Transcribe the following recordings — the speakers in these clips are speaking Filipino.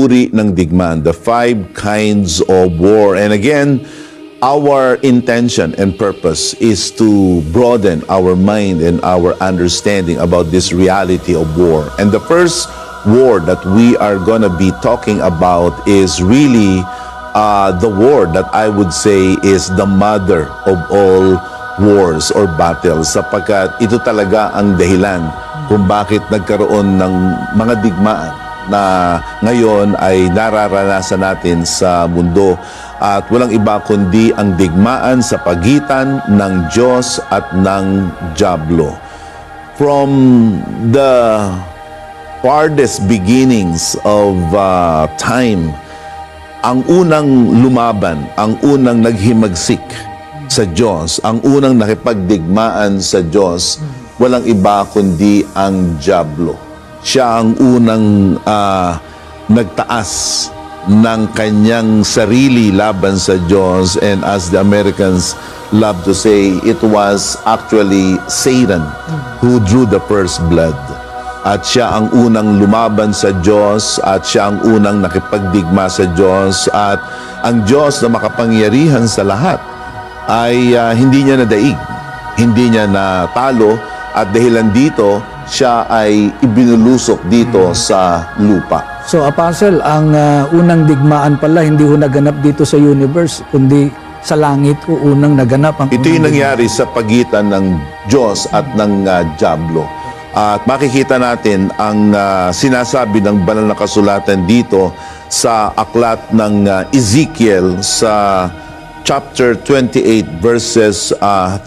uri ng digmaan, the 5 kinds of war. And again, our intention and purpose is to broaden our mind and our understanding about this reality of war. And the first war that we are going to be talking about is really the war that I would say is the mother of all wars or battles, sapagkat ito talaga ang dahilan kung bakit nagkaroon ng mga digmaan na ngayon ay nararanasan natin sa mundo. At walang iba kundi ang digmaan sa pagitan ng Diyos at ng dyablo. From the farthest beginnings of time, ang unang lumaban, ang unang naghimagsik sa Diyos, ang unang nakipagdigmaan sa Diyos, walang iba kundi ang dyablo. Siya ang unang nagtaas ng kanyang sarili laban sa Diyos, and as the Americans love to say, it was actually Satan who drew the first blood. At siya ang unang lumaban sa Diyos, at siya ang unang nakipagdigma sa Diyos, at ang Diyos na makapangyarihan sa lahat ay hindi niya nadaig, hindi niya natalo, at dahilan dito, siya ay ibinulusok dito sa lupa. So, Apostle, ang unang digmaan pala hindi ho naganap dito sa universe, kundi sa langit ho unang naganap. Ito yung nangyari sa pagitan ng Diyos at ng dyablo. At makikita natin ang sinasabi ng banal na kasulatan dito sa aklat ng Ezekiel sa chapter 28 verses 13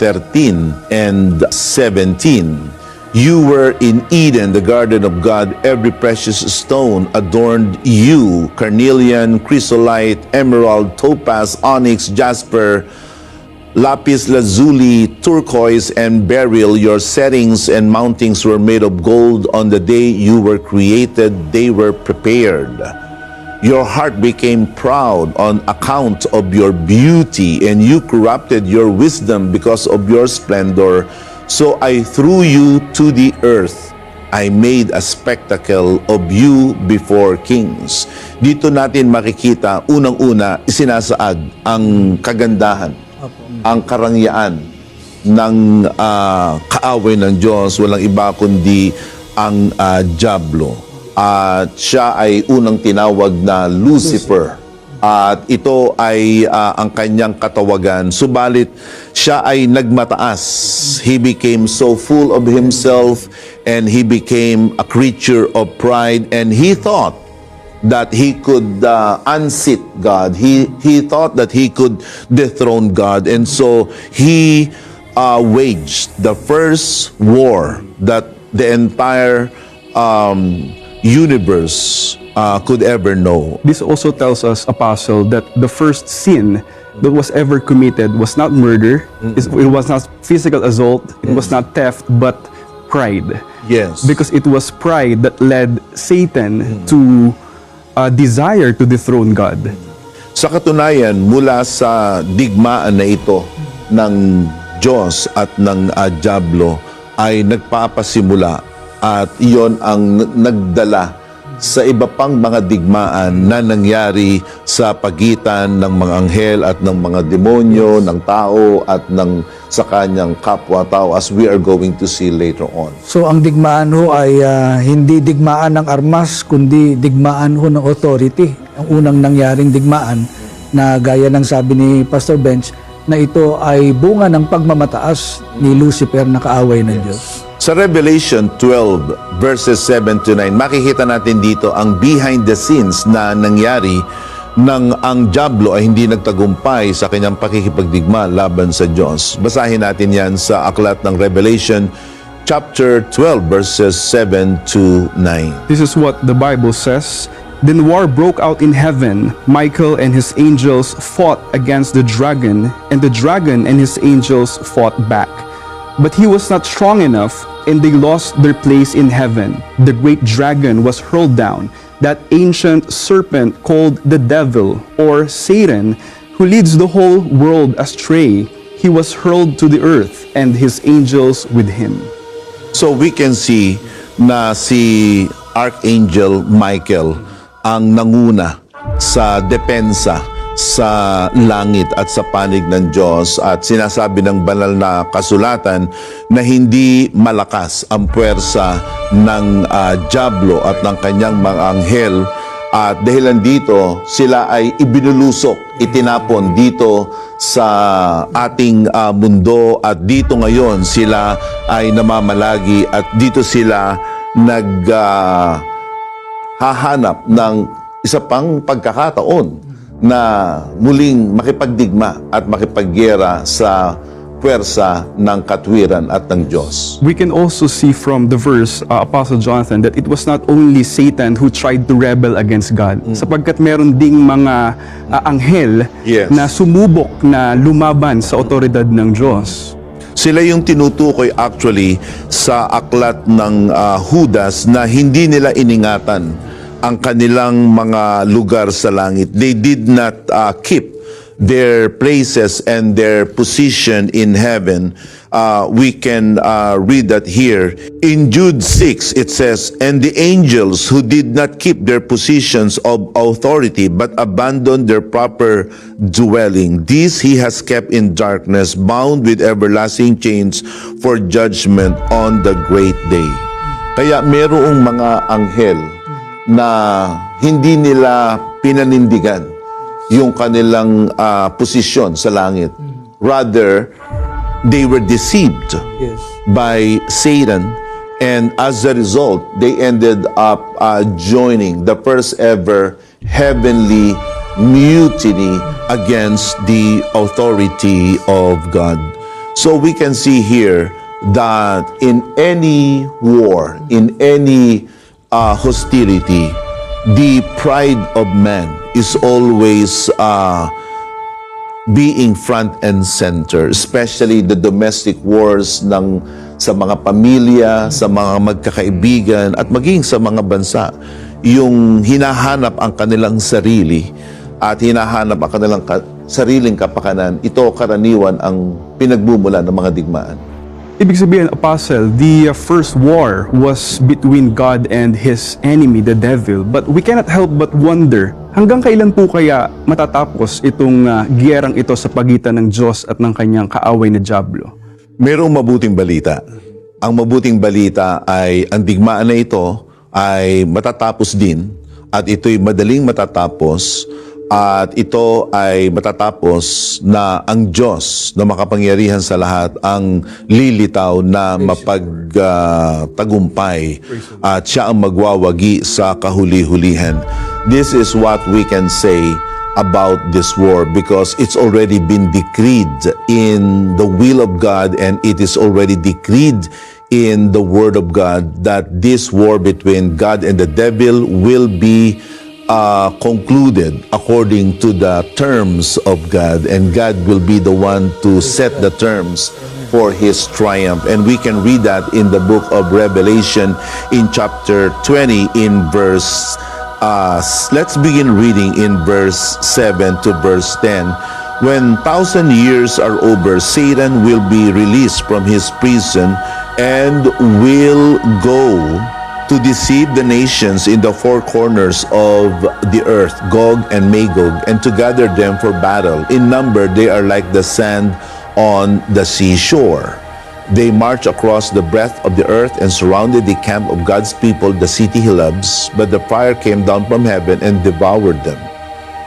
and 17. You were in Eden, the garden of God. Every precious stone adorned you: carnelian, chrysolite, emerald, topaz, onyx, jasper, lapis lazuli, turquoise, and beryl. Your settings and mountings were made of gold. On the day you were created, they were prepared. Your heart became proud on account of your beauty, and you corrupted your wisdom because of your splendor. So I threw you to the earth. I made a spectacle of you before kings. Dito natin makikita, unang-una, isinasaad ang kagandahan, ang karangyaan ng kaaway ng Diyos. Walang iba kundi ang dyablo. At siya ay unang tinawag na Lucifer. At ito ay ang kanyang katawagan. Subalit, siya ay nagmataas. He became so full of himself, and he became a creature of pride, and he thought that he could unseat God. He thought that he could dethrone God. And so, he waged the first war that the entire universe could ever know. This also tells us, Apostle, that the first sin that was ever committed was not murder, it was not physical assault, it was not theft, but pride. Yes. Because it was pride that led Satan to desire to dethrone God. Sa katunayan, mula sa digmaan na ito ng Diyos at ng dyablo ay nagpapasimula, at iyon ang nagdala sa iba pang mga digmaan na nangyari sa pagitan ng mga anghel at ng mga demonyo, ng tao at ng sa kanyang kapwa-tao, as we are going to see later on. So, ang digmaan ho ay hindi digmaan ng armas, kundi digmaan ho ng authority. Ang unang nangyaring digmaan na gaya ng sabi ni Pastor Bench, na ito ay bunga ng pagmamataas ni Lucifer na kaaway ng Diyos. Sa Revelation 12 verses 7 to 9, makikita natin dito ang behind the scenes na nangyari nang ang dyablo ay hindi nagtagumpay sa kanyang pakikipagdigma laban sa Diyos. Basahin natin yan sa aklat ng Revelation chapter 12 verses 7 to 9. This is what the Bible says. Then war broke out in heaven. Michael and his angels fought against the dragon, and the dragon and his angels fought back. But he was not strong enough, and they lost their place in heaven. The great dragon was hurled down, that ancient serpent called the devil, or Satan, who leads the whole world astray. He was hurled to the earth, and his angels with him. So we can see na si Archangel Michael ang nanguna sa depensa sa langit at sa panig ng Diyos, at sinasabi ng banal na kasulatan na hindi malakas ang puwersa ng dyablo at ng kanyang mga anghel, at dahilan dito sila ay ibinulusok, itinapon dito sa ating mundo, at dito ngayon sila ay namamalagi at dito sila hahanap ng isa pang pagkakataon na muling makipagdigma at makipaggera sa puwersa ng katwiran at ng Diyos. We can also see from the verse, Apostle Jonathan, that it was not only Satan who tried to rebel against God, sapagkat meron ding mga anghel Yes. na sumubok na lumaban sa otoridad ng Diyos. Sila yung tinutukoy actually sa aklat ng Judas na hindi nila iningatan ang kanilang mga lugar sa langit. They did not keep their places and their position in heaven. We can read that here. In Jude 6, it says, "And the angels who did not keep their positions of authority but abandoned their proper dwelling, these he has kept in darkness, bound with everlasting chains for judgment on the great day." Kaya merong mga anghel na hindi nila pinanindigan yung kanilang posisyon sa langit. Rather, they were deceived Yes. by Satan, and as a result, they ended up joining the first ever heavenly mutiny against the authority of God. So we can see here that in any war, in any hostility, the pride of man is always being front and center, especially the domestic wars sa mga pamilya, sa mga magkakaibigan, at maging sa mga bansa. Yung hinahanap ang kanilang sarili at hinahanap ang kanilang sariling kapakanan, ito karaniwan ang pinagmumula ng mga digmaan. Ibig sabihin, Apostle, the first war was between God and his enemy, the devil. But we cannot help but wonder, hanggang kailan po kaya matatapos itong giyerang ito sa pagitan ng Diyos at ng kanyang kaaway na dyablo? Merong mabuting balita. Ang mabuting balita ay ang digmaan na ito ay matatapos din, at ito'y madaling matatapos, at ito ay matatapos na ang Diyos na makapangyarihan sa lahat ang lilitaw na mapagtagumpay, at siya ang magwawagi sa kahuli-hulihan. This is what we can say about this war, because it's already been decreed in the will of God, and it is already decreed in the Word of God that this war between God and the devil will be concluded according to the terms of God, and God will be the one to set the terms for his triumph. And we can read that in the book of Revelation in chapter 20 in verse let's begin reading in verse 7 to verse 10. When 1,000 years are over, Satan will be released from his prison and will go to deceive the nations in the four corners of the earth, Gog and Magog, and to gather them for battle. In number, they are like the sand on the seashore. They march across the breadth of the earth and surrounded the camp of God's people, the city he loves. But the fire came down from heaven and devoured them.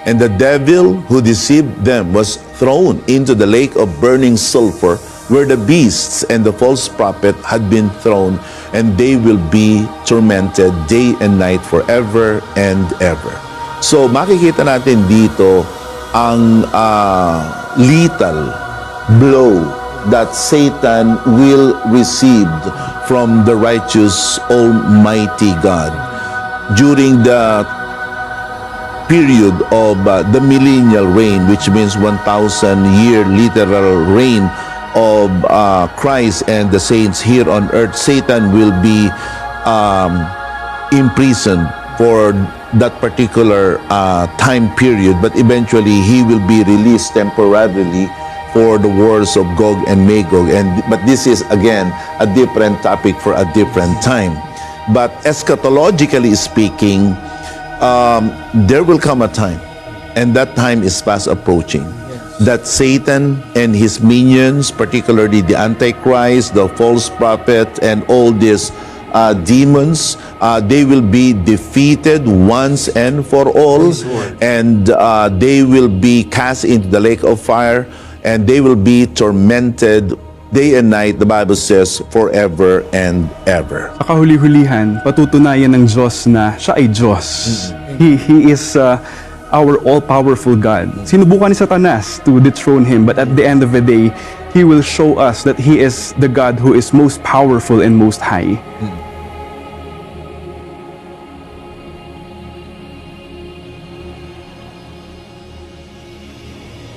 And the devil who deceived them was thrown into the lake of burning sulfur, where the beasts and the false prophet had been thrown, and they will be tormented day and night forever and ever. So makikita natin dito ang lethal blow that Satan will receive from the righteous Almighty God during the period of the millennial reign, which means 1,000-year literal reign of Christ and the saints here on earth. Satan will be imprisoned for that particular time period, but eventually he will be released temporarily for the wars of Gog and Magog. But this is again a different topic for a different time. But eschatologically speaking, there will come a time, and that time is fast approaching, that Satan and his minions, particularly the Antichrist, the false prophet, and all these demons, they will be defeated once and for all, and they will be cast into the lake of fire, and they will be tormented day and night, the Bible says, forever and ever. Sa kahuli-hulihan, patutunayan ng Diyos na siya ay Diyos. He is our all-powerful God. Sinubukan ni Satanas to dethrone Him, but at the end of the day, He will show us that He is the God who is most powerful and most high.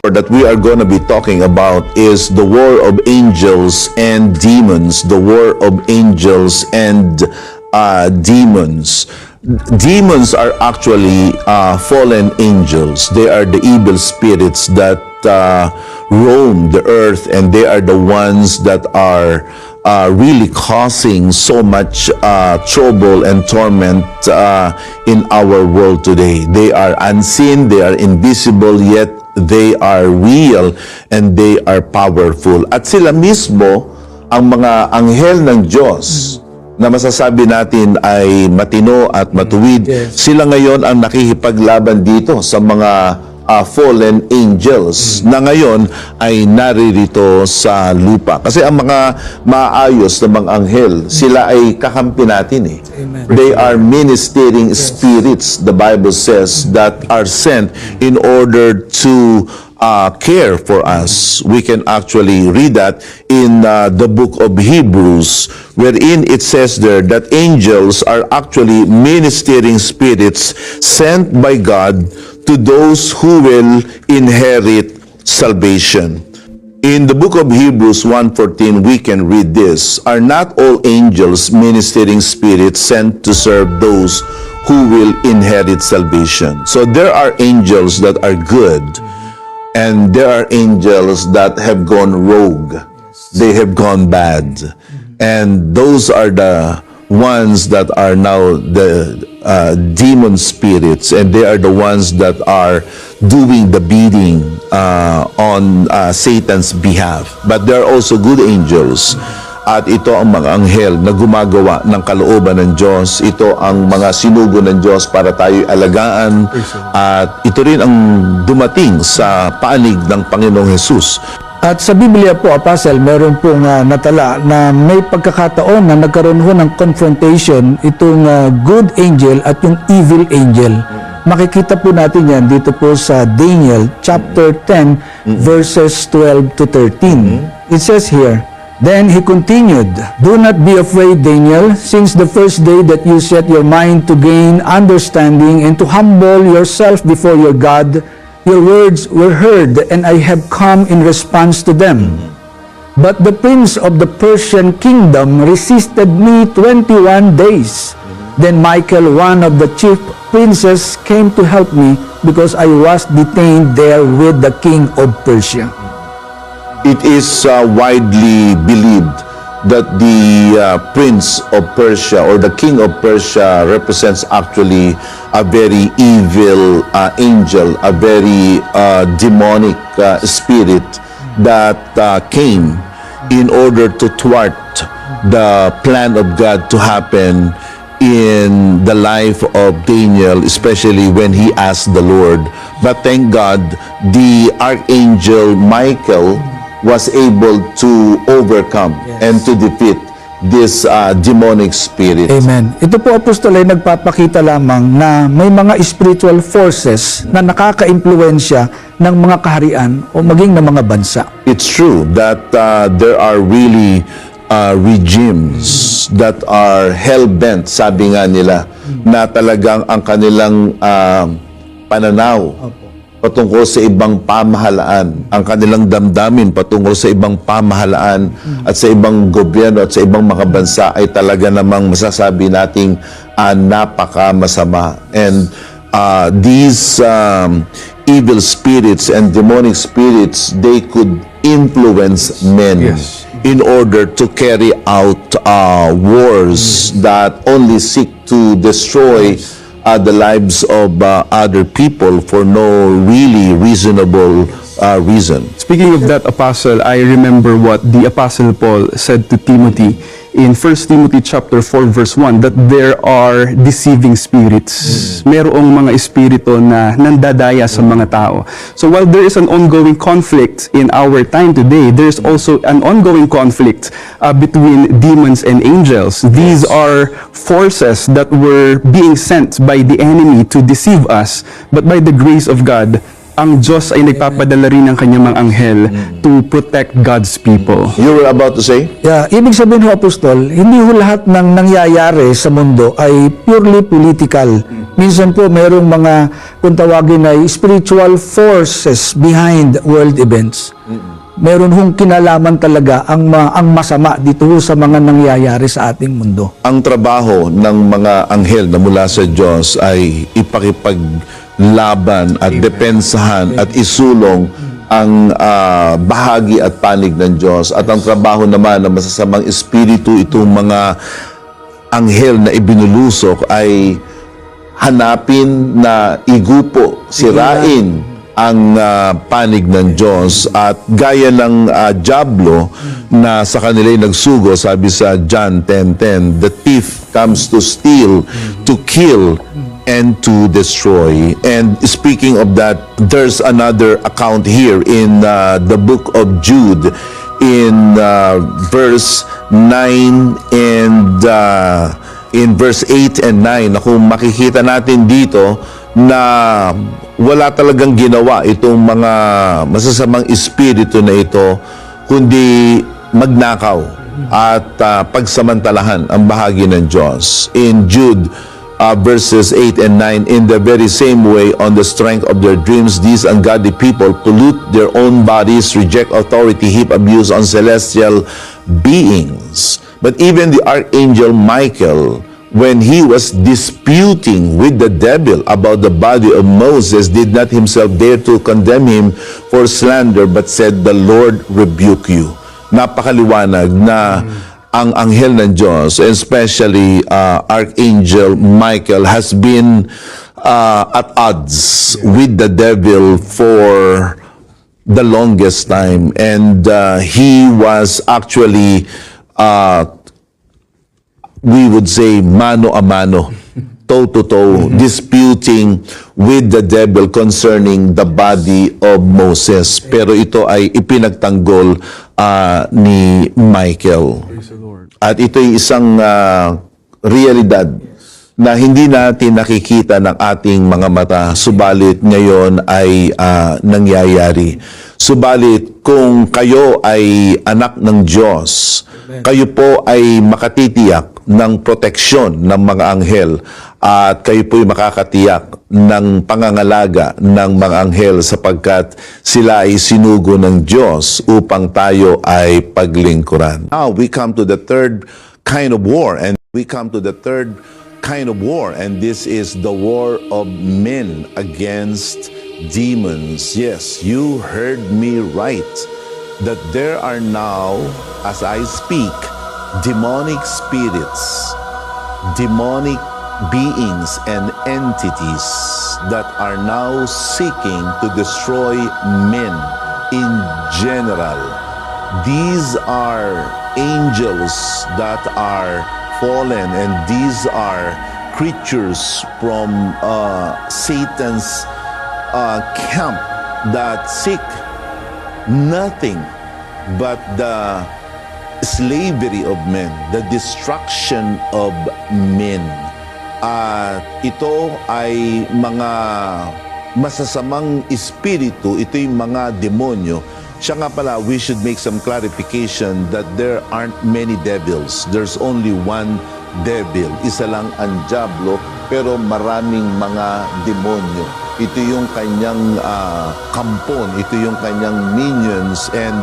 That we are going to be talking about is the war of angels and demons. The war of angels and demons. Demons are actually fallen angels. They are the evil spirits that roam the earth, and they are the ones that are really causing so much trouble and torment in our world today. They are unseen, they are invisible, yet they are real and they are powerful. At sila mismo, ang mga anghel ng Diyos na masasabi natin ay matino at matuwid, sila ngayon ang nakikipaglaban dito sa mga fallen angels na ngayon ay naririto sa lupa. Kasi ang mga maayos na mga anghel, sila ay kakampi natin eh. Amen. They are ministering spirits, the Bible says, that are sent in order to care for us. We can actually read that in the book of Hebrews, wherein it says there that angels are actually ministering spirits sent by God to those who will inherit salvation. In the book of Hebrews 1:14, we can read this: Are not all angels ministering spirits sent to serve those who will inherit salvation? So there are angels that are good, and there are angels that have gone rogue. They have gone bad. And those are the ones that are now the demon spirits, and they are the ones that are doing the bidding on Satan's behalf. But there are also good angels. At ito ang mga anghel na gumagawa ng kalooban ng Diyos. Ito ang mga sinugo ng Diyos para tayo'y alagaan. At ito rin ang dumating sa paanig ng Panginoong Hesus. At sa Biblia po, Apostle, meron pong natala na may pagkakataon na nagkaroon ho ng confrontation itong good angel at yung evil angel. Makikita po natin yan dito po sa Daniel chapter 10 verses 12 to 13. It says here, Then he continued, Do not be afraid, Daniel, since the first day that you set your mind to gain understanding and to humble yourself before your God, your words were heard, and I have come in response to them. But the prince of the Persian kingdom resisted me 21 days. Then Michael, one of the chief princes, came to help me because I was detained there with the king of Persia. It is widely believed that the prince of Persia or the king of Persia represents actually a very evil angel, a very demonic spirit that came in order to thwart the plan of God to happen in the life of Daniel, especially when he asked the Lord. But thank God, the archangel Michael was able to overcome and to defeat this demonic spirit. Amen. Ito po, Apostol, ay nagpapakita lamang na may mga spiritual forces na nakaka-impluensya ng mga kaharian o maging ng mga bansa. It's true that there are really regimes that are hell-bent, sabi nga nila, na talagang ang kanilang pananaw patungkol sa ibang pamahalaan, ang kanilang damdamin patungkol sa ibang pamahalaan at sa ibang gobyerno at sa ibang mga bansa ay talaga namang masasabi nating napaka-masama. And these evil spirits and demonic spirits, they could influence men in order to carry out wars that only seek to destroy the lives of other people for no really reasonable reason. Speaking of that, Apostle, I remember what the Apostle Paul said to Timothy in 1 Timothy chapter 4 verse 1, that there are deceiving spirits. Merong mga espiritu na nandadaya sa mga tao. So while there is an ongoing conflict in our time today, there's also an ongoing conflict between demons and angels. These are forces that were being sent by the enemy to deceive us, but by the grace of God, ang Diyos ay nagpapadala rin ng kanyang mga anghel to protect God's people. You were about to say? Yeah, ibig sabihin ho, Apostol, hindi ho lahat ng nangyayari sa mundo ay purely political. Minsan po merong mga, kung tawagin ay spiritual forces behind world events. Meron hong kinalaman talaga ang masama dito ho sa mga nangyayari sa ating mundo. Ang trabaho ng mga anghel na mula sa Diyos ay ipakipaglaban at depensahan at isulong ang bahagi at panig ng Diyos. At ang trabaho naman ng masasamang espiritu, itong mga anghel na ibinulusok ay hanapin na igupo, sirain ang panig ng Diyos. At gaya ng diablo na sa kanila'y nagsugo, sabi sa John 10:10, the thief comes to steal, to kill, and to destroy. And speaking of that, there's another account here in the book of Jude in verse 9 and in verse 8 and 9, na kung makikita natin dito na wala talagang ginawa itong mga masasamang espiritu na ito, kundi magnakaw at pagsamantalahan ang bahagi ng Diyos. In Jude verses 8 and 9, in the very same way, on the strength of their dreams, these ungodly people pollute their own bodies, reject authority, heap abuse on celestial beings. But even the archangel Michael, when he was disputing with the devil about the body of Moses, did not himself dare to condemn him for slander, but said, the Lord rebuke you. Napakaliwanag na ang anghel ng Diyos, especially Archangel Michael, has been at odds with the devil for the longest time. And he was actually we would say mano a mano, toe to toe, disputing with the devil concerning the body of Moses. Pero ito ay ipinagtanggol ni Michael. At ito ay isang realidad na hindi natin nakikita ng ating mga mata, subalit ngayon ay nangyayari. Subalit kung kayo ay anak ng Diyos, kayo po ay makatitiyak ng proteksyon ng mga anghel at kayo po ay makakatiyak ng pangangalaga ng mga anghel sapagkat sila ay sinugo ng Diyos upang tayo ay paglingkuran. Now we come to the third kind of war, and this is the war of men against demons. Yes, you heard me right, that there are now, as I speak, demonic spirits, demonic beings and entities that are now seeking to destroy men in general. These are angels that are fallen, and these are creatures from Satan's camp that seek nothing but the slavery of men, the destruction of men. At ito ay mga masasamang espiritu, ito yung mga demonyo. Siya nga pala, we should make some clarification that there aren't many devils. There's only one devil. Isa lang ang diablo, pero maraming mga demonyo. Ito yung kanyang kampon, ito yung kanyang minions, and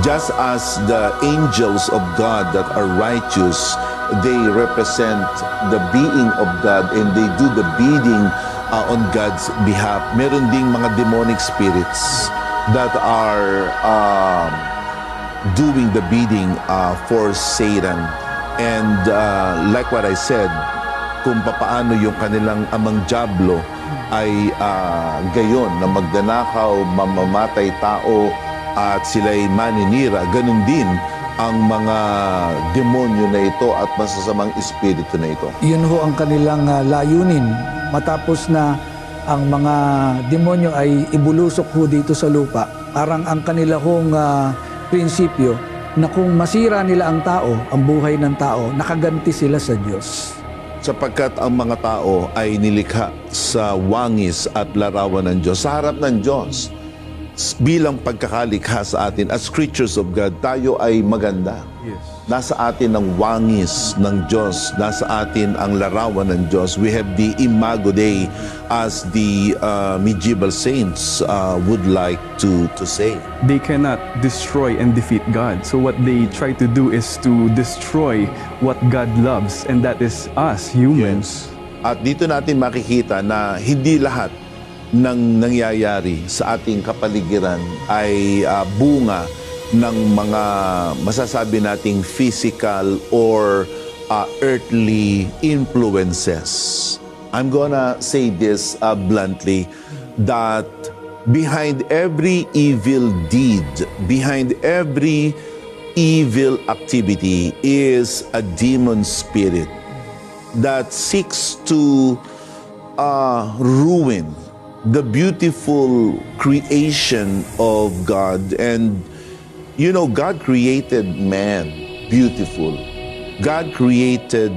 just as the angels of God that are righteous, they represent the being of God and they do the bidding on God's behalf. Meron ding mga demonic spirits that are doing the bidding for Satan. And like what I said, kung papaano yung kanilang amang Diablo ay gayon na magnanakaw, mamamatay tao at sila'y maninira. Ganun din ang mga demonyo na ito at masasamang espiritu na ito. Yun ho ang kanilang layunin. Matapos na ang mga demonyo ay ibulusok ho dito sa lupa, parang ang kanila hong prinsipyo na kung masira nila ang tao, ang buhay ng tao, nakaganti sila sa Diyos. Sapagkat ang mga tao ay nilikha sa wangis at larawan ng Diyos, sa harap ng Diyos. Bilang pagkakalikha sa atin, as creatures of God, tayo ay maganda. Yes. Nasa atin ang wangis ng Diyos, nasa atin ang larawan ng Diyos. We have the Imago Dei, as the medieval saints would like to say. They cannot destroy and defeat God. So what they try to do is to destroy what God loves, and that is us, humans. At dito natin makikita na hindi lahat ng nangyayari sa ating kapaligiran ay bunga ng mga masasabi nating physical or earthly influences. I'm gonna say this bluntly, that behind every evil deed, behind every evil activity is a demon spirit that seeks to ruin the beautiful creation of God. And you know, God created man beautiful. God created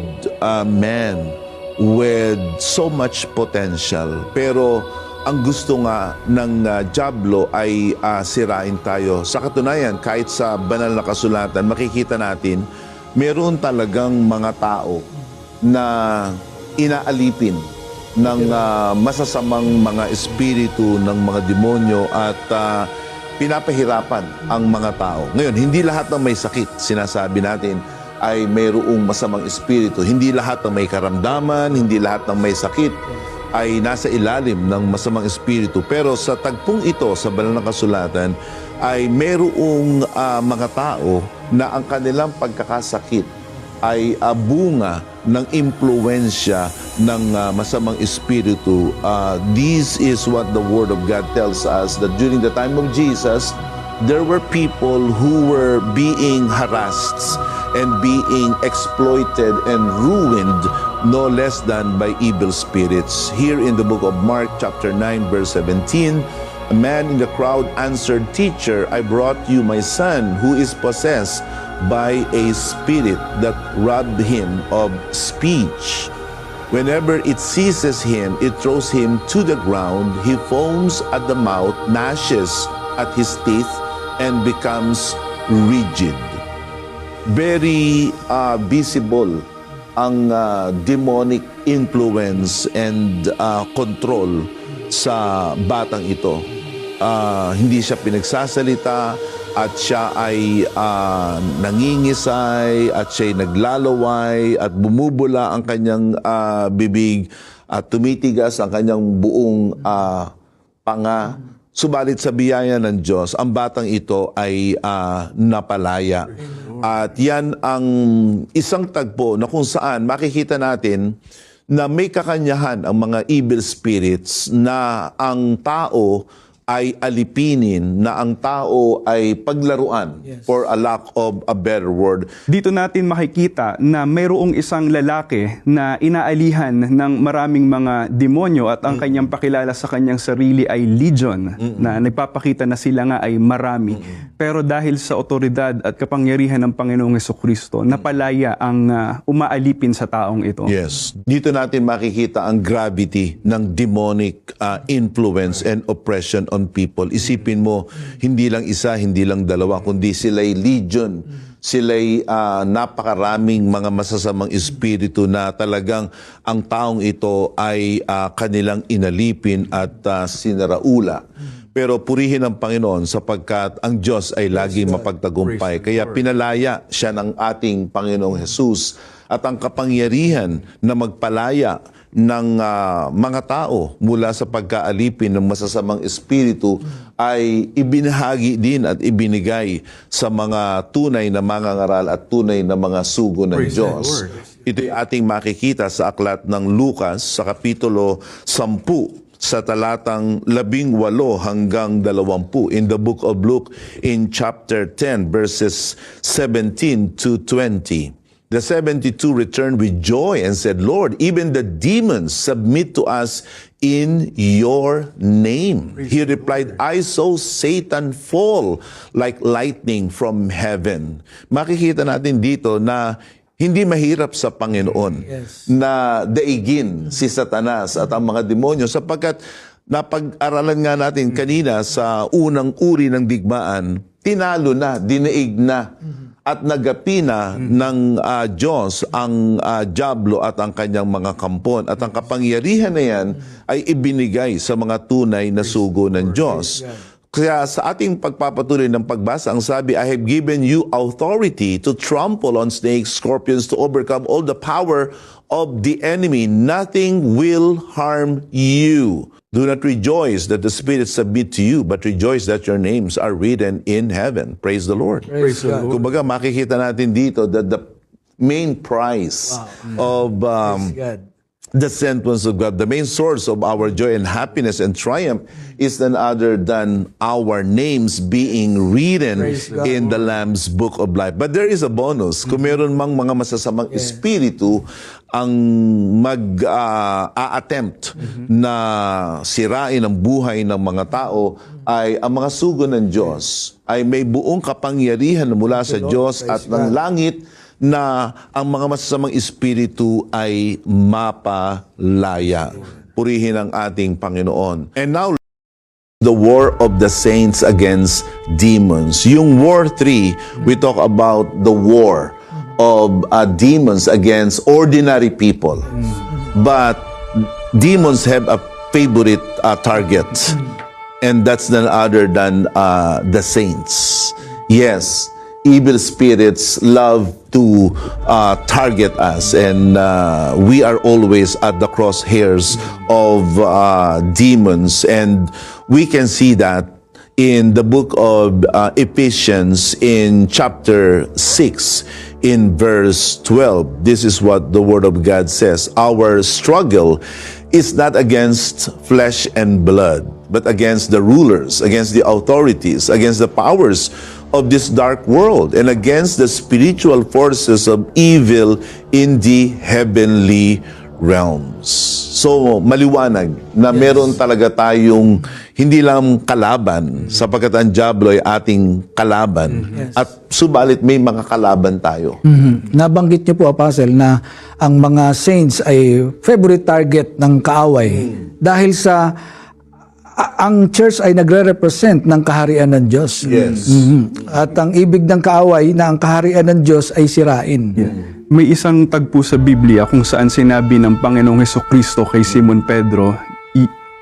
man with so much potential. Pero ang gusto nga ng Diablo ay sirain tayo. Sa katunayan, kahit sa banal na kasulatan, makikita natin, meron talagang mga tao na inaalipin ng masasamang mga espiritu ng mga demonyo at pinapahirapan ang mga tao. Ngayon, hindi lahat ng may sakit, sinasabi natin, ay mayroong masamang espiritu. Hindi lahat ng may karamdaman, hindi lahat ng may sakit ay nasa ilalim ng masamang espiritu. Pero sa tagpong ito, sa banal na kasulatan, ay mayroong mga tao na ang kanilang pagkakasakit ay bunga ng impluensya ng masamang espiritu. This is what the Word of God tells us, that during the time of Jesus, there were people who were being harassed and being exploited and ruined no less than by evil spirits. Here in the book of Mark chapter 9 verse 17, a man in the crowd answered, "Teacher, I brought you my son who is possessed by a spirit that robbed him of speech. Whenever it seizes him, it throws him to the ground. He foams at the mouth, gnashes at his teeth, and becomes rigid." Very visible ang demonic influence and control sa batang ito. Hindi siya pinagsasalita at siya ay nangingisay at siya ay naglalaway at bumubula ang kanyang bibig at tumitigas ang kanyang buong panga. Subalit sa biyaya ng Diyos, ang batang ito ay napalaya. At yan ang isang tagpo na kung saan makikita natin na may kakanyahan ang mga evil spirits na ang tao ay alipinin, na ang tao ay paglaruan, for a lack of a better word. Dito natin makikita na mayroong isang lalaki na inaalihan ng maraming mga demonyo at ang kanyang pakilala sa kanyang sarili ay legion, na nagpapakita na sila nga ay marami. Pero dahil sa otoridad at kapangyarihan ng Panginoong Hesukristo, napalaya ang umaalipin sa taong ito. Yes. Dito natin makikita ang gravity ng demonic influence and oppression on people. Isipin mo, hindi lang isa, hindi lang dalawa, kundi sila'y legion. Sila'y napakaraming mga masasamang espiritu na talagang ang taong ito ay kanilang inalipin at sinaraula. Pero purihin ang Panginoon sapagkat ang Diyos ay laging mapagtagumpay. Kaya pinalaya siya ng ating Panginoong Jesus at ang kapangyarihan na magpalaya ng mga tao mula sa pagkaalipin ng masasamang espiritu ay ibinahagi din at ibinigay sa mga tunay na mangangaral at tunay na mga sugo ng Diyos. Ito'y ating makikita sa aklat ng Lucas sa kapitulo 10 sa talatang 18 hanggang 20. In the book of Luke in chapter 10 verses 17 to 20. The 72 returned with joy and said, Lord, even the demons submit to us in your name. He replied, I saw Satan fall like lightning from heaven. Makikita natin dito na hindi mahirap sa Panginoon na daigin si Satanas at ang mga demonyo sapagkat napag-aralan nga natin kanina sa unang uri ng digmaan, tinalo na, dinaig na at nagapi na ng Diyos ang dyablo at ang kanyang mga kampon. At ang kapangyarihan na yan ay ibinigay sa mga tunay na sugo ng Diyos. Kaya sa ating pagpapatuloy ng pagbasa, ang sabi, I have given you authority to trample on snakes, scorpions, to overcome all the power of the enemy. Nothing will harm you. Do not rejoice that the spirits submit to you, but rejoice that your names are written in heaven. Praise the Lord. Praise God. Kumbaga, makikita natin dito that the main prize of God. the sentence of God, the main source of our joy and happiness and triumph is none other than our names being written in the Lamb's Book of Life. But there is a bonus. Kung meron mang mga masasamang espiritu ang mag-attempt na sirain ang buhay ng mga tao, ay ang mga sugo ng Diyos ay may buong kapangyarihan mula sa Diyos at ng langit na ang mga masasamang espiritu ay mapalaya. Purihin ang ating Panginoon. And now, the war of the saints against demons. Yung War 3, we talk about the war of demons against ordinary people. But demons have a favorite target. And that's none other than the saints. Yes, evil spirits love to target us, and we are always at the crosshairs of demons, and we can see that in the book of Ephesians in chapter 6 in verse 12. This is what the Word of God says. Our struggle is not against flesh and blood, but against the rulers, against the authorities, against the powers of this dark world, and against the spiritual forces of evil in the heavenly realms. So, maliwanag na meron talaga tayong hindi lang kalaban, sapagkat ang dyablo ay ating kalaban. At subalit may mga kalaban tayo. Nabanggit niyo po, Apostle, na ang mga saints ay favorite target ng kaaway dahil sa ang church ay nagre-represent ng kaharian ng Diyos. Yes. At ang ibig ng kaaway na ang kaharian ng Diyos ay sirain. May isang tagpo sa Biblia kung saan sinabi ng Panginoong Hesukristo kay Simon Pedro,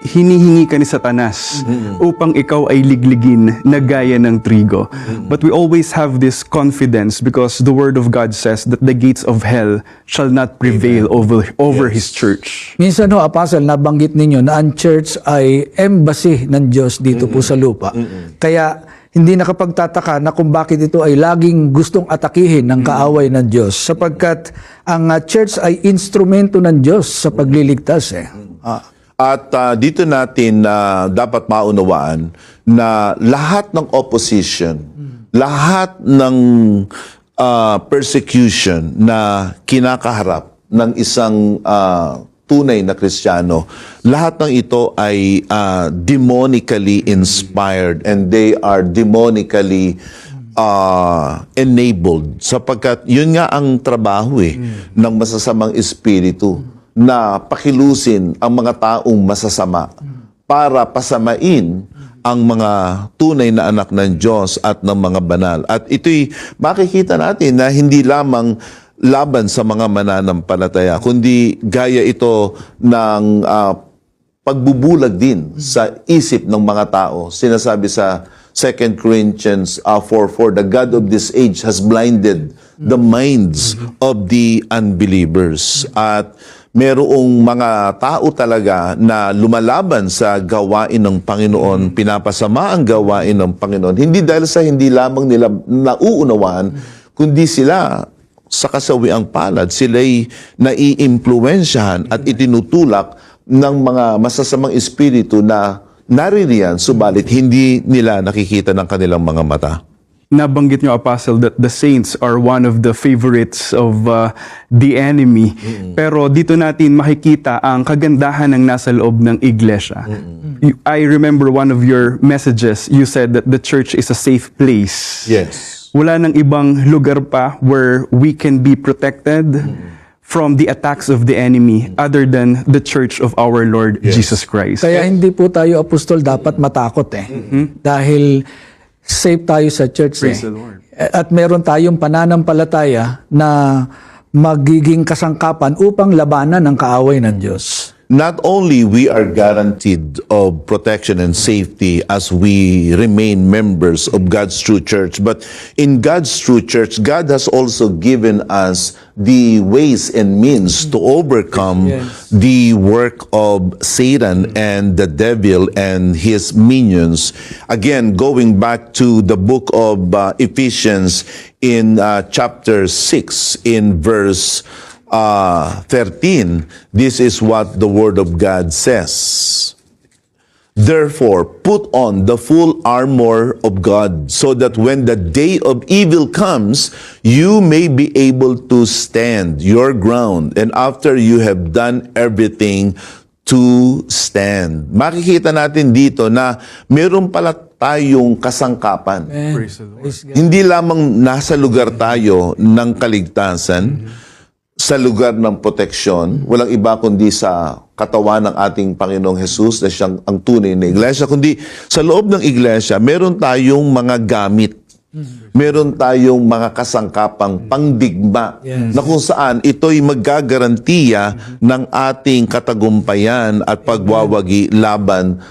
hinihingi ka ni Satanas upang ikaw ay ligligin na gaya ng trigo. But we always have this confidence because the Word of God says that the gates of hell shall not prevail over His church. Minsan ho, Apostle, nabanggit ninyo na ang church ay embassy ng Diyos dito po sa lupa. Kaya hindi nakapagtataka na kung bakit ito ay laging gustong atakihin ng kaaway ng Diyos sapagkat ang church ay instrumento ng Diyos sa pagliligtas. At dito natin dapat maunawaan na lahat ng opposition, lahat ng persecution na kinakaharap ng isang tunay na Kristiyano, lahat ng ito ay demonically inspired, and they are demonically enabled sapagkat yun nga ang trabaho ng masasamang espiritu, na pakilusin ang mga taong masasama para pasamain ang mga tunay na anak ng Diyos at ng mga banal. At ito'y makikita natin na hindi lamang laban sa mga mananampalataya, kundi gaya ito ng pagbubulag din sa isip ng mga tao. Sinasabi sa 2 Corinthians 4:4, the God of this age has blinded the minds of the unbelievers. At merong mga tao talaga na lumalaban sa gawain ng Panginoon, pinapasama ang gawain ng Panginoon, hindi dahil sa hindi lamang nila nauunawaan, kundi sila sa kasawiang palad. Sila'y naiimpluwensyahan at itinutulak ng mga masasamang espiritu na naririyan, subalit hindi nila nakikita ng kanilang mga mata. Nabanggit nyo, Apostle, that the saints are one of the favorites of the enemy. Pero dito natin makikita ang kagandahan ng nasa loob ng iglesia. I remember one of your messages, you said that the church is a safe place. Yes. Wala nang ibang lugar pa where we can be protected from the attacks of the enemy other than the church of our Lord Jesus Christ. Kaya hindi po tayo, apostol, dapat matakot dahil safe tayo sa church. Praise the Lord. At meron tayong pananampalataya na magiging kasangkapan upang labanan ang kaaway ng Diyos. Not only we are guaranteed of protection and safety as we remain members of God's true church, but in God's true church, God has also given us the ways and means to overcome the work of Satan and the devil and his minions. Again, going back to the book of Ephesians in chapter 6 in verse 13, this is what the Word of God says. Therefore, put on the full armor of God, so that when the day of evil comes, you may be able to stand your ground, and after you have done everything, to stand. Makikita natin dito na meron pala tayong kasangkapan. Praise the Lord. Hindi lamang nasa lugar tayo ng kaligtasan, sa lugar ng proteksyon, walang iba kundi sa katawan ng ating Panginoong Jesus na siyang ang tunay na iglesia, kundi sa loob ng iglesia, meron tayong mga gamit. Meron tayong mga kasangkapang pangdigma na kung saan ito'y maggagarantiya ng ating katagumpayan at pagwawagi laban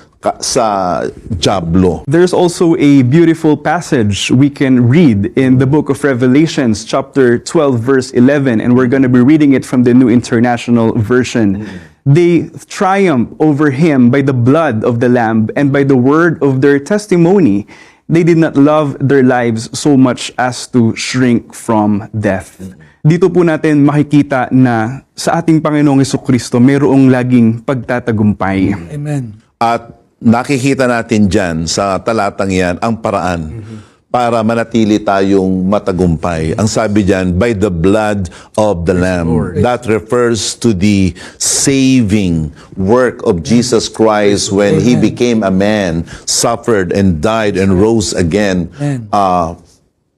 sa dyablo. There's also a beautiful passage we can read in the book of Revelations, chapter 12, verse 11, and we're going to be reading it from the New International Version. They triumph over him by the blood of the Lamb and by the word of their testimony. They did not love their lives so much as to shrink from death. Dito po natin makikita na sa ating Panginoong Hesukristo mayroong laging pagtatagumpay. Amen. At nakikita natin dyan sa talatang yan ang paraan para manatili tayong matagumpay. Ang sabi dyan, by the blood of the Lamb. That refers to the saving work of Jesus Christ when He became a man, suffered and died and rose again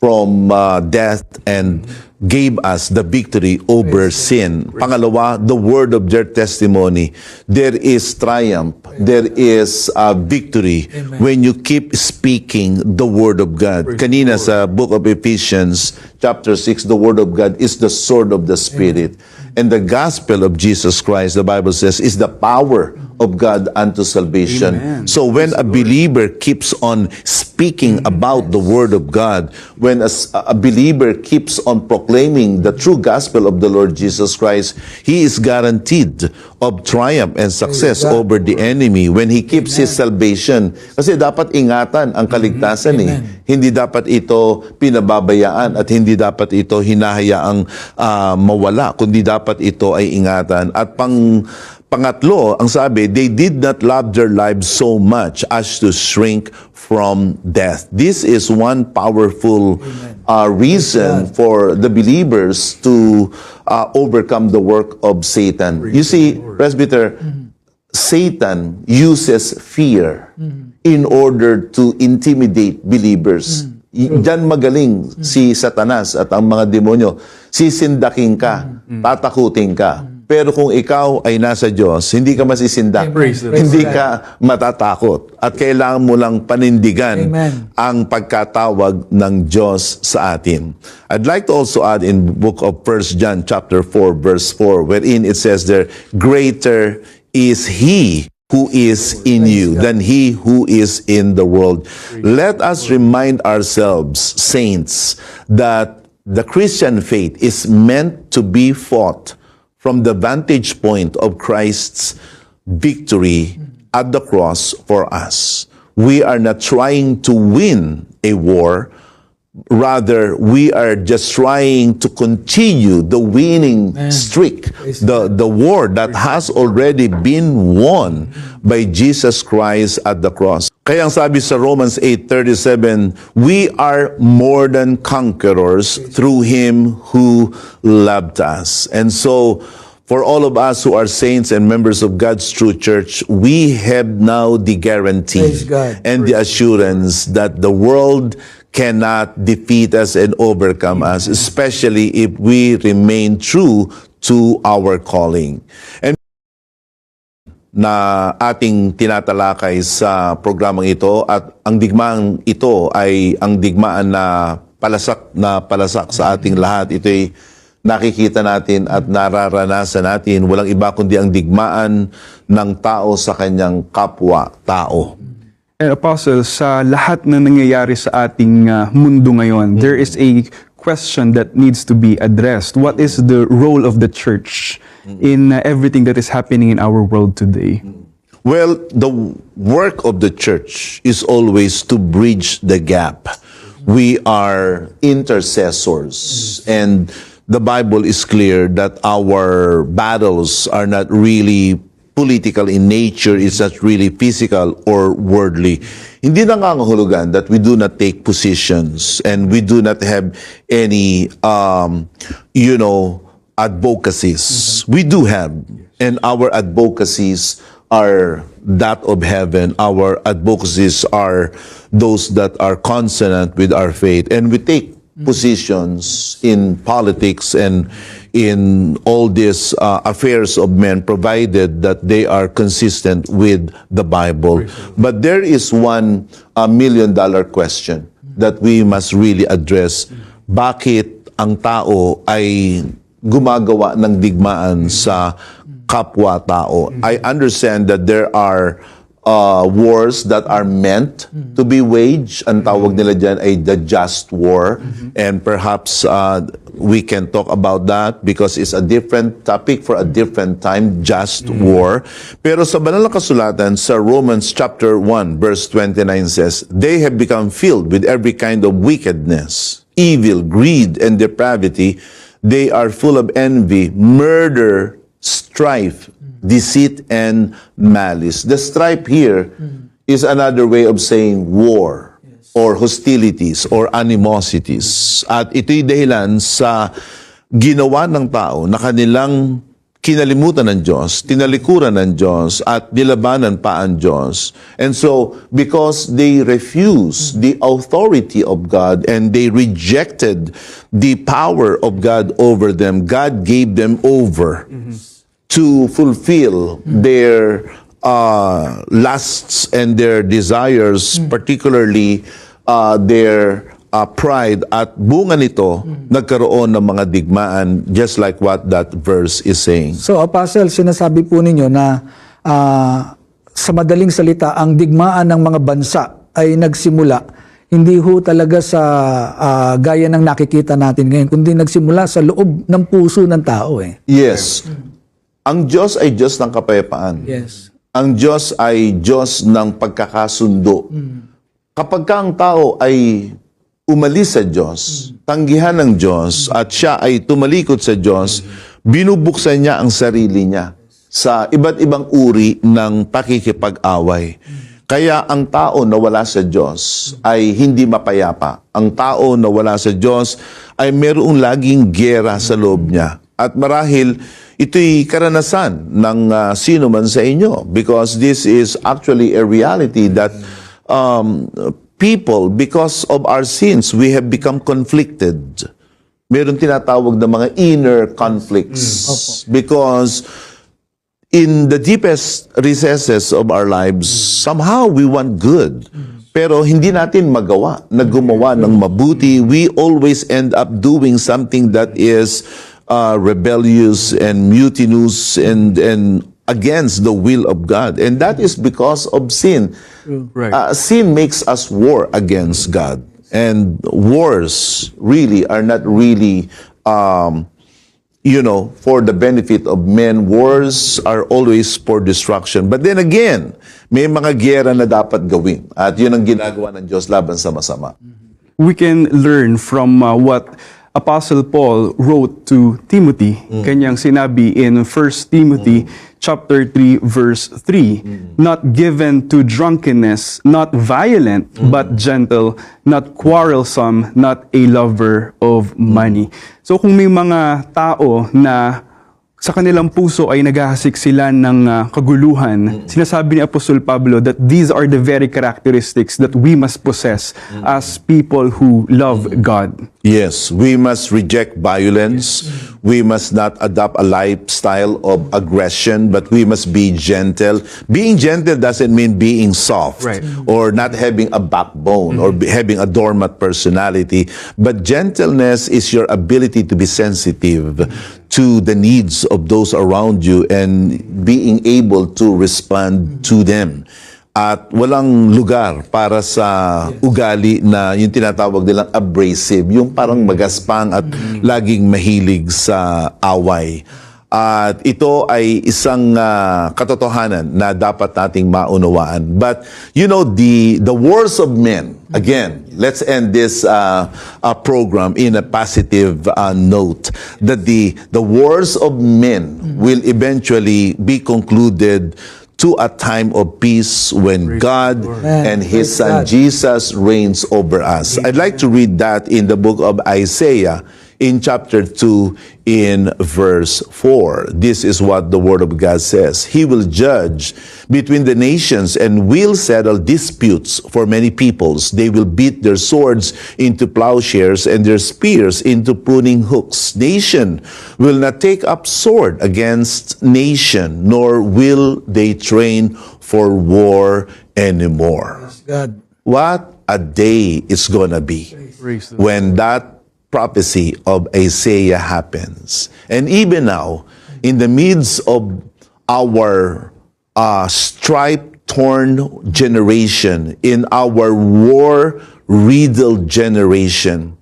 from death and gave us the victory over sin. Pangalawa, the word of their testimony. There is triumph. There is victory when you keep speaking the word of God. Kanina sa book of Ephesians, chapter 6, the word of God is the sword of the Spirit. And the gospel of Jesus Christ, the Bible says, is the power of God unto salvation. Amen. So when a believer keeps on speaking about the word of God, when a believer keeps on proclaiming the true gospel of the Lord Jesus Christ, he is guaranteed of triumph and success over the enemy when he keeps his salvation. Kasi dapat ingatan ang kaligtasan Hindi dapat ito pinababayaan at hindi dapat ito hinahayaang mawala, kundi dapat ito ay ingatan. At pangatlo, ang sabi, they did not love their lives so much as to shrink from death. This is one powerful reason for the believers to overcome the work of Satan. You see, Presbyter, Satan uses fear in order to intimidate believers. Diyan magaling si Satanas at ang mga demonyo. Sisindakin ka, tatakutin ka. Pero kung ikaw ay nasa Diyos, hindi ka masisindak. Hindi ka matatakot. At kailangan mo lang panindigan ang pagkatawag ng Diyos sa atin. I'd like to also add in book of 1 John chapter 4 verse 4 wherein it says there, greater is He who is in you than he who is in the world. Let us remind ourselves, saints, that the Christian faith is meant to be fought from the vantage point of Christ's victory at the cross for us. We are not trying to win a war, Rather, we are just trying to continue the winning streak, the war that has already been won by Jesus Christ at the cross. Kaya ang sabi sa Romans 8:37, we are more than conquerors through Him who loved us. And so, for all of us who are saints and members of God's true church, we have now the guarantee Praise God. and the assurance that the world cannot defeat us and overcome us, especially if we remain true to our calling. And na ating tinatalakay sa programang ito, at ang digmaan ito ay ang digmaan na palasak sa ating lahat. Ito'y nakikita natin at nararanasan natin. Walang iba kundi ang digmaan ng tao sa kanyang kapwa-tao. And Apostle, sa lahat na nangyayari sa ating mundo ngayon, there is a question that needs to be addressed. What is the role of the church in everything that is happening in our world today? Well, the work of the church is always to bridge the gap. We are intercessors, and the Bible is clear that our battles are not really political in nature, it's not really physical or worldly. Hindi nangangahulugan that we do not take positions and we do not have any, advocacies. We do have, and our advocacies are that of heaven. Our advocacies are those that are consonant with our faith, and we take positions in politics and in all these affairs of men, provided that they are consistent with the Bible. But there is one million-dollar question that we must really address. Bakit ang tao ay gumagawa ng digmaan sa kapwa-tao? I understand that there are wars that are meant to be waged. Ang tawag nila dyan ay the just war. And perhaps we can talk about that because it's a different topic for a different time, just war. Pero sa banal na kasulatan, sa Romans chapter 1, verse 29 says, they have become filled with every kind of wickedness, evil, greed, and depravity. They are full of envy, murder, strife, deceit, and malice. The strife here is another way of saying war or hostilities or animosities. At ito'y dahilan sa ginawa ng tao na kanilang kinalimutan ng Diyos, tinalikuran ng Diyos, at nilabanan pa ang Diyos. And so, because they refused the authority of God and they rejected the power of God over them, God gave them over to fulfill their lusts and their desires, particularly their pride, at bunga nito, nagkaroon ng mga digmaan, just like what that verse is saying. So, Apostle, sinasabi po ninyo na sa madaling salita, ang digmaan ng mga bansa ay nagsimula hindi ho talaga sa gaya ng nakikita natin ngayon, kundi nagsimula sa loob ng puso ng tao. Yes. Ang Diyos ay Diyos ng kapayapaan. Yes. Ang Diyos ay Diyos ng pagkakasundo. Kapag ka ang tao ay umalis sa Diyos, tanggihan ng Diyos, at siya ay tumalikod sa Diyos, binubuksan niya ang sarili niya sa iba't ibang uri ng pakikipag-away. Kaya ang tao na wala sa Diyos ay hindi mapayapa. Ang tao na wala sa Diyos ay mayroong laging giyera sa loob niya. At marahil, ito'y karanasan ng sino man sa inyo, because this is actually a reality that people, because of our sins, we have become conflicted. Meron tinatawag na mga inner conflicts. Because in the deepest recesses of our lives, somehow we want good. Pero hindi natin magawa na gumawa ng mabuti. We always end up doing something that is rebellious and mutinous and against the will of God. And that is because of sin. Right. Sin makes us war against God. And wars really are not really, for the benefit of men. Wars are always for destruction. But then again, may mga giyera na dapat gawin. At yun ang ginagawa ng Diyos laban sa masama. we can learn from what Apostle Paul wrote to Timothy. Kanyang sinabi in 1 Timothy chapter 3 verse 3, not given to drunkenness, not violent, but gentle, not quarrelsome, not a lover of money. So kung may mga tao na sa kanilang puso ay naghahasik sila ng kaguluhan, sinasabi ni Apostol Pablo that these are the very characteristics that we must possess as people who love God. Yes, we must reject violence. We must not adopt a lifestyle of aggression, but we must be gentle. Being gentle doesn't mean being soft, Right. or not having a backbone, or having a dormant personality. But gentleness is your ability to be sensitive to the needs of those around you and being able to respond to them. At walang lugar para sa ugali na yung tinatawag nilang abrasive, yung parang magaspang at laging mahilig sa away. At ito ay isang katotohanan na dapat nating maunawaan. But you know, the wars of men, again, let's end this program in a positive note, that the wars of men will eventually be concluded to a time of peace when God and His Son Jesus reigns over us. I'd like to read that in the book of Isaiah in chapter 2 in verse 4. This is what the Word of God says. He will judge between the nations and will settle disputes for many peoples. They will beat their swords into plowshares and their spears into pruning hooks. Nation will not take up sword against nation, nor will they train for war anymore. God. What a day it's gonna be Praise the when that prophecy of Isaiah happens. And even now, in the midst of our stripe-torn generation, in our war-riddled generation,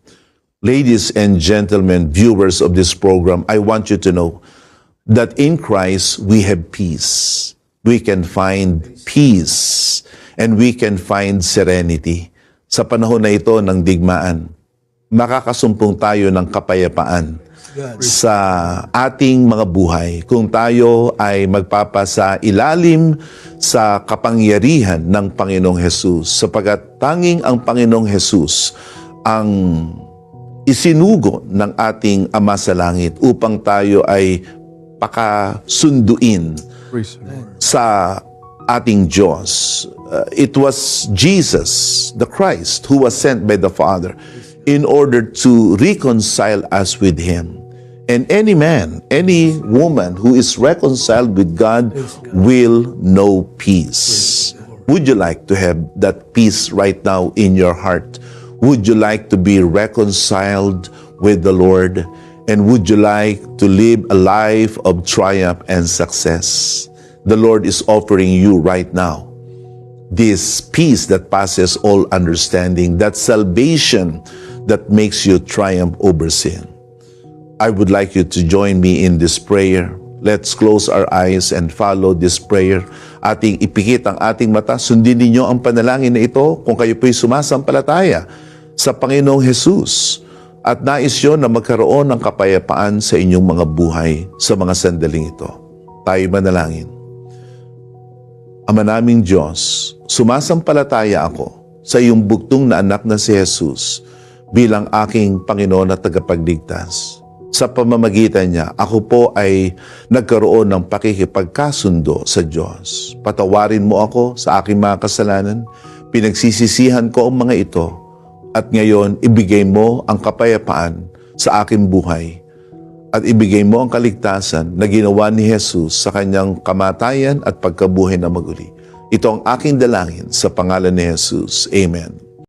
ladies and gentlemen, viewers of this program, I want you to know that in Christ we have peace. We can find peace and we can find serenity. Sa panahon na ito ng digmaan, makakasumpong tayo ng kapayapaan sa ating mga buhay kung tayo ay magpapasa ilalim sa kapangyarihan ng Panginoong Hesus, sapagkat tanging ang Panginoong Hesus ang isinugo ng ating Ama sa Langit upang tayo ay pakasunduin Praise the Lord. sa ating Diyos. It was Jesus, the Christ, who was sent by the Father in order to reconcile us with Him. And any man, any woman who is reconciled with God will know peace. Would you like to have that peace right now in your heart? Would you like to be reconciled with the Lord? And would you like to live a life of triumph and success? The Lord is offering you right now this peace that passes all understanding, that salvation that makes you triumph over sin. I would like you to join me in this prayer. Let's close our eyes and follow this prayer. Ating ipikit ang ating mata. Sundin ninyo ang panalangin na ito kung kayo po'y sumasampalataya sa Panginoong Hesus at nais nyo na magkaroon ng kapayapaan sa inyong mga buhay sa mga sandaling ito. Tayo manalangin. Ama naming Diyos, sumasampalataya ako sa iyong bugtong na anak na si Jesus bilang aking Panginoon at tagapagligtas. Sa pamamagitan niya, ako po ay nagkaroon ng pakikipagkasundo sa Diyos. Patawarin mo ako sa aking mga kasalanan, pinagsisisihan ko ang mga ito, at ngayon ibigay mo ang kapayapaan sa aking buhay at ibigay mo ang kaligtasan na ginawa ni Jesus sa kanyang kamatayan at pagkabuhay na maguli. Ito ang aking dalangin sa pangalan ni Jesus. Amen.